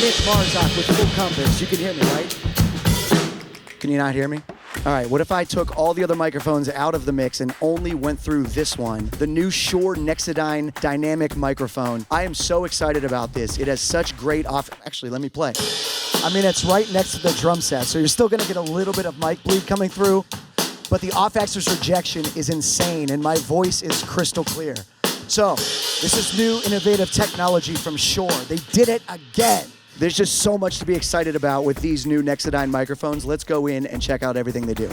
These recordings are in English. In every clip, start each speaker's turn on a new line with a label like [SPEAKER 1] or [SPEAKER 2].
[SPEAKER 1] Nick Marzock with full compass. You can hear me, right? Can you not hear me? All right, what if I took all the other microphones out of the mix and only went through this one, the new Shure Nexadyne Dynamic Microphone. I am so excited about this. It has such great Actually, let me play. I mean, it's right next to the drum set, so you're still gonna get a little bit of mic bleed coming through, but the off-axis rejection is insane, and my voice is crystal clear. So, this is new innovative technology from Shure. They did it again. There's just so much to be excited about with these new Nexadyne microphones. Let's go in and check out everything they do.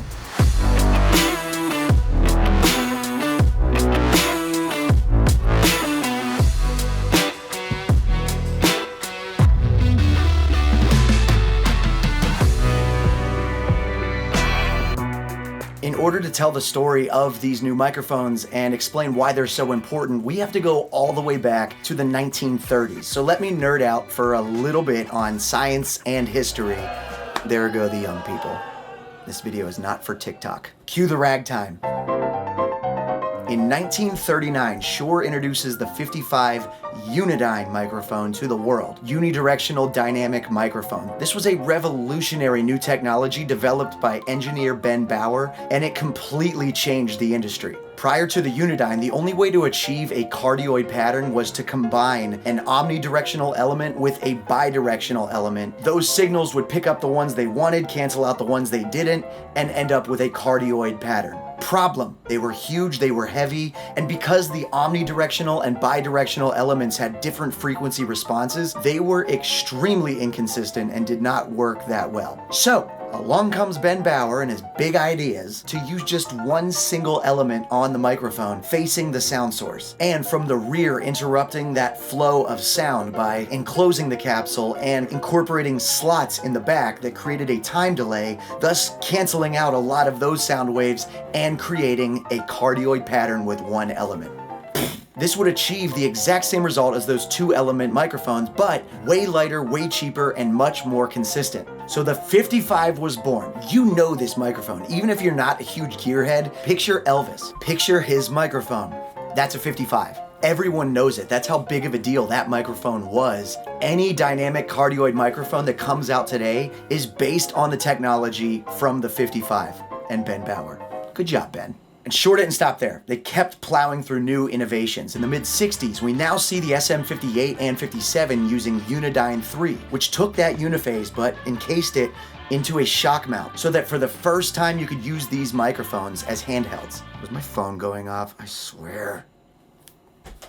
[SPEAKER 1] In order to tell the story of these new microphones and explain why they're so important, we have to go all the way back to the 1930s. So let me nerd out for a little bit on science and history. There go the young people. This video is not for TikTok. Cue the ragtime. In 1939, Shure introduces the 55 Unidyne microphone to the world. Unidirectional dynamic microphone. This was a revolutionary new technology developed by engineer Ben Bauer, and it completely changed the industry. Prior to the Unidyne, the only way to achieve a cardioid pattern was to combine an omnidirectional element with a bidirectional element. Those signals would pick up the ones they wanted, cancel out the ones they didn't, and end up with a cardioid pattern. Problem: they were huge, they were heavy, and because the omnidirectional and bidirectional elements had different frequency responses, they were extremely inconsistent and did not work that well. So, along comes Ben Bauer and his big ideas to use just one single element on the microphone facing the sound source, and from the rear interrupting that flow of sound by enclosing the capsule and incorporating slots in the back that created a time delay, thus canceling out a lot of those sound waves and creating a cardioid pattern with one element. This would achieve the exact same result as those two element microphones, but way lighter, way cheaper, and much more consistent. So the 55 was born. You know this microphone. Even if you're not a huge gearhead, picture Elvis. Picture his microphone. That's a 55. Everyone knows it. That's how big of a deal that microphone was. Any dynamic cardioid microphone that comes out today is based on the technology from the 55 and Ben Bauer. Good job, Ben. And Shure didn't stop there. They kept plowing through new innovations. In the mid-60s, we now see the SM58 and 57 using Unidyne 3, which took that uniphase but encased it into a shock mount so that for the first time you could use these microphones as handhelds. Was my phone going off? I swear.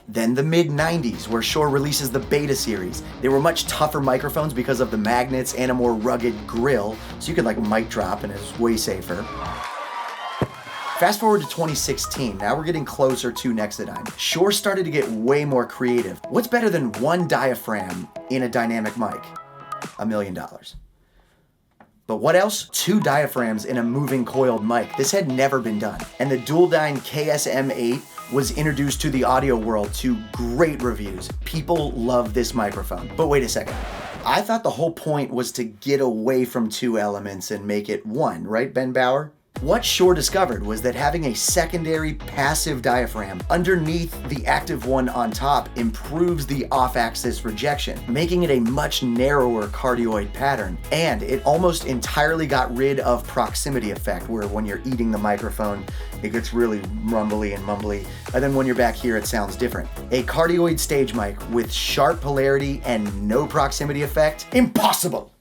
[SPEAKER 1] Then the mid-90s, where Shure releases the Beta series. They were much tougher microphones because of the magnets and a more rugged grill, so you could like mic drop and it was way safer. Fast forward to 2016, now we're getting closer to Nexadyne. Shure started to get way more creative. What's better than one diaphragm in a dynamic mic? $1 million. But what else? 2 diaphragms in a moving coiled mic. This had never been done. And the Unidyne SM58 was introduced to the audio world to great reviews. People love this microphone. But wait a second. I thought the whole point was to get away from 2 elements and make it one, right, Ben Bauer? What Shure discovered was that having a secondary passive diaphragm underneath the active one on top improves the off-axis rejection, making it a much narrower cardioid pattern. And it almost entirely got rid of proximity effect, where when you're eating the microphone, it gets really rumbly and mumbly, and then when you're back here, it sounds different. A cardioid stage mic with sharp polarity and no proximity effect? Impossible!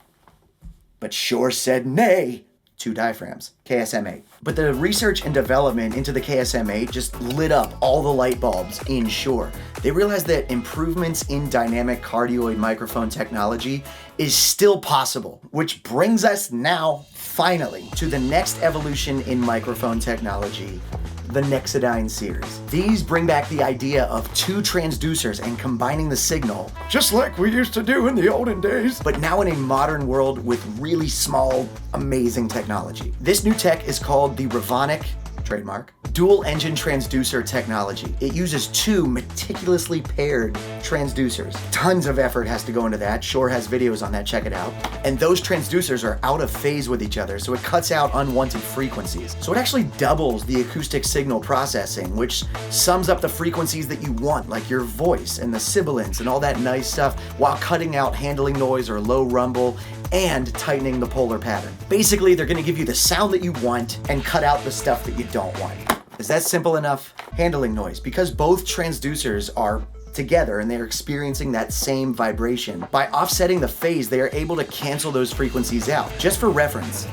[SPEAKER 1] But Shure said nay. 2 diaphragms, KSM8. But the research and development into the KSM8 just lit up all the light bulbs in Shure. They realized that improvements in dynamic cardioid microphone technology is still possible, which brings us now, finally, to the next evolution in microphone technology, the Nexadyne series. These bring back the idea of 2 transducers and combining the signal, just like we used to do in the olden days, but now in a modern world with really small, amazing technology. This new tech is called the Revonic trademark. Dual engine transducer technology. It uses two meticulously paired transducers. Tons of effort has to go into that. Shure has videos on that, check it out. And those transducers are out of phase with each other, so it cuts out unwanted frequencies. So it actually doubles the acoustic signal processing, which sums up the frequencies that you want, like your voice and the sibilance and all that nice stuff, while cutting out handling noise or low rumble and tightening the polar pattern. Basically, they're gonna give you the sound that you want and cut out the stuff that you don't want. Is that simple enough? Handling noise. Because both transducers are together and they're experiencing that same vibration, by offsetting the phase, they are able to cancel those frequencies out. Just for reference,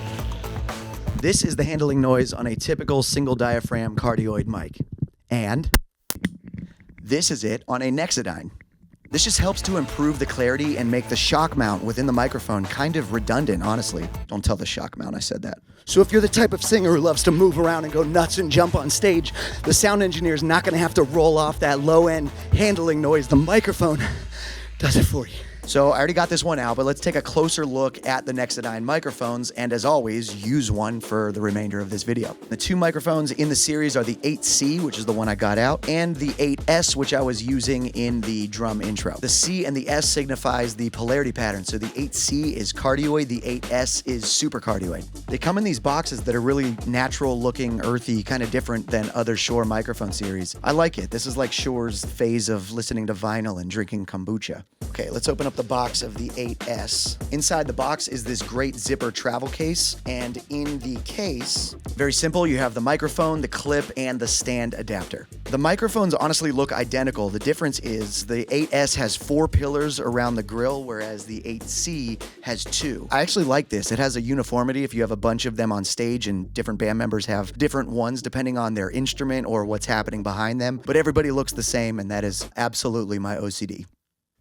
[SPEAKER 1] this is the handling noise on a typical single diaphragm cardioid mic. And this is it on a Nexadyne. This just helps to improve the clarity and make the shock mount within the microphone kind of redundant, honestly. Don't tell the shock mount I said that. So if you're the type of singer who loves to move around and go nuts and jump on stage, the sound engineer is not gonna have to roll off that low-end handling noise. The microphone does it for you. So I already got this one out, but let's take a closer look at the Nexadyne microphones, and as always, use one for the remainder of this video. The two microphones in the series are the 8C, which is the one I got out, and the 8S, which I was using in the drum intro. The C and the S signifies the polarity pattern, so the 8C is cardioid, the 8S is super cardioid. They come in these boxes that are really natural looking, earthy, kind of different than other Shure microphone series. I like it. This is like Shure's phase of listening to vinyl and drinking kombucha. Okay, let's open up the box of the 8S. Inside the box is this great zipper travel case, and in the case, very simple, you have the microphone, the clip, and the stand adapter. The microphones honestly look identical. The difference is the 8S has 4 pillars around the grill, whereas the 8C has 2. I actually like this. It has a uniformity if you have a bunch of them on stage, and different band members have different ones depending on their instrument or what's happening behind them, but everybody looks the same, and that is absolutely my OCD.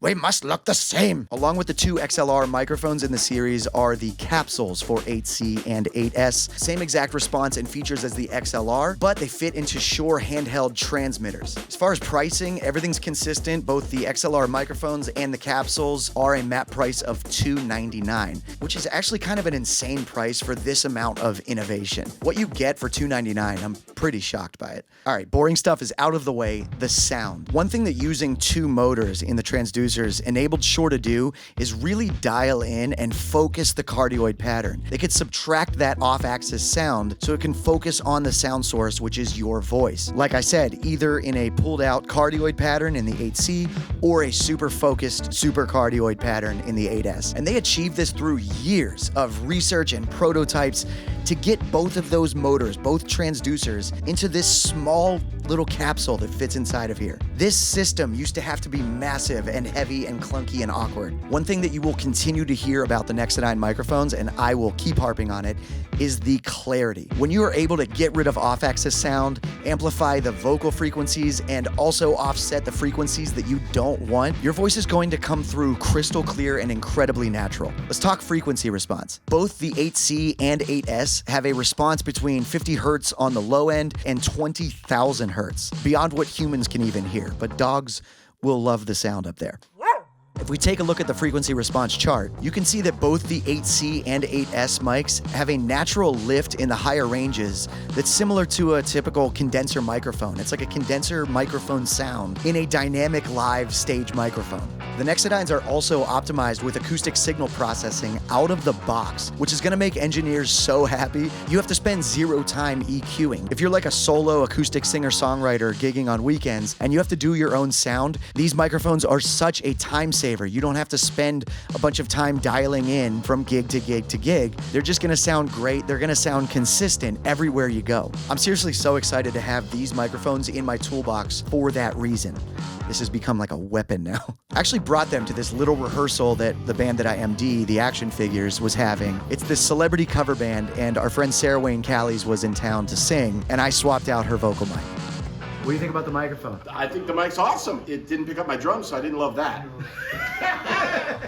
[SPEAKER 1] We must look the same! Along with the 2 XLR microphones in the series are the capsules for 8C and 8S. Same exact response and features as the XLR, but they fit into Shure handheld transmitters. As far as pricing, everything's consistent. Both the XLR microphones and the capsules are a MAP price of $299, which is actually kind of an insane price for this amount of innovation. What you get for $299, I'm pretty shocked by it. All right, boring stuff is out of the way, the sound. One thing that using 2 motors in the transducer enabled Shure to do is really dial in and focus the cardioid pattern. They could subtract that off-axis sound so it can focus on the sound source, which is your voice. Like I said, either in a pulled out cardioid pattern in the 8C or a super focused super cardioid pattern in the 8S. And they achieved this through years of research and prototypes to get both of those motors, both transducers, into this small little capsule that fits inside of here. This system used to have to be massive and heavy and clunky and awkward. One thing that you will continue to hear about the Nexadyne microphones, and I will keep harping on it, is the clarity. When you are able to get rid of off-axis sound, amplify the vocal frequencies, and also offset the frequencies that you don't want, your voice is going to come through crystal clear and incredibly natural. Let's talk frequency response. Both the 8C and 8S have a response between 50 Hertz on the low end and 20,000 Hertz, beyond what humans can even hear, but dogs will love the sound up there. If we take a look at the frequency response chart, you can see that both the 8C and 8S mics have a natural lift in the higher ranges that's similar to a typical condenser microphone. It's like a condenser microphone sound in a dynamic live stage microphone. The Nexadynes are also optimized with acoustic signal processing out of the box, which is gonna make engineers so happy. You have to spend 0 time EQing. If you're like a solo acoustic singer-songwriter gigging on weekends and you have to do your own sound, these microphones are such a time saver. You don't have to spend a bunch of time dialing in from gig to gig to gig. They're just gonna sound great. They're gonna sound consistent everywhere you go. I'm seriously so excited to have these microphones in my toolbox for that reason. This has become like a weapon now. I actually brought them to this little rehearsal that the band that I MD, the Action Figures, was having. It's this celebrity cover band, and our friend Sarah Wayne Callies was in town to sing, and I swapped out her vocal mic. What do you think about the microphone?
[SPEAKER 2] I think the mic's awesome. It didn't pick up my drums, so I didn't love that.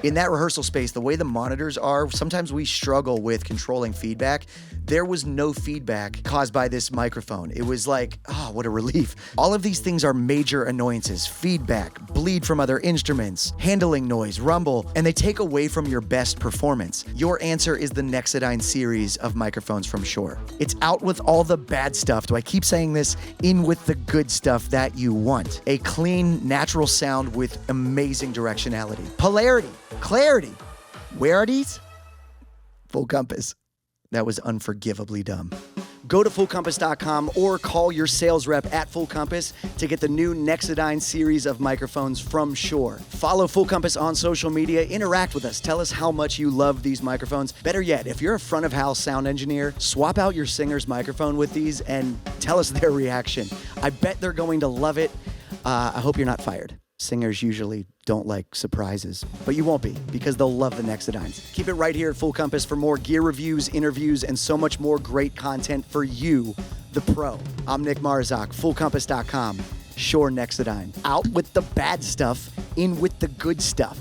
[SPEAKER 1] In that rehearsal space, the way the monitors are, sometimes we struggle with controlling feedback. There was no feedback caused by this microphone. It was like, oh, what a relief. All of these things are major annoyances: feedback, bleed from other instruments, handling noise, rumble, and they take away from your best performance. Your answer is the Nexadyne series of microphones from Shure. It's out with all the bad stuff. Do I keep saying this? In with the good stuff that you want. A clean, natural sound with amazing directionality. Polarity, clarity. Where are these? Full compass. That was unforgivably dumb. Go to fullcompass.com or call your sales rep at Full Compass to get the new Nexadyne series of microphones from Shure. Follow Full Compass on social media, interact with us, tell us how much you love these microphones. Better yet, if you're a front of house sound engineer, swap out your singer's microphone with these and tell us their reaction. I bet they're going to love it. I hope you're not fired. Singers usually don't like surprises, but you won't be, because they'll love the Nexadynes. Keep it right here at Full Compass for more gear reviews, interviews, and so much more great content for you, the pro. I'm Nick Marzock, fullcompass.com, Shure Nexadyne. Out with the bad stuff, in with the good stuff.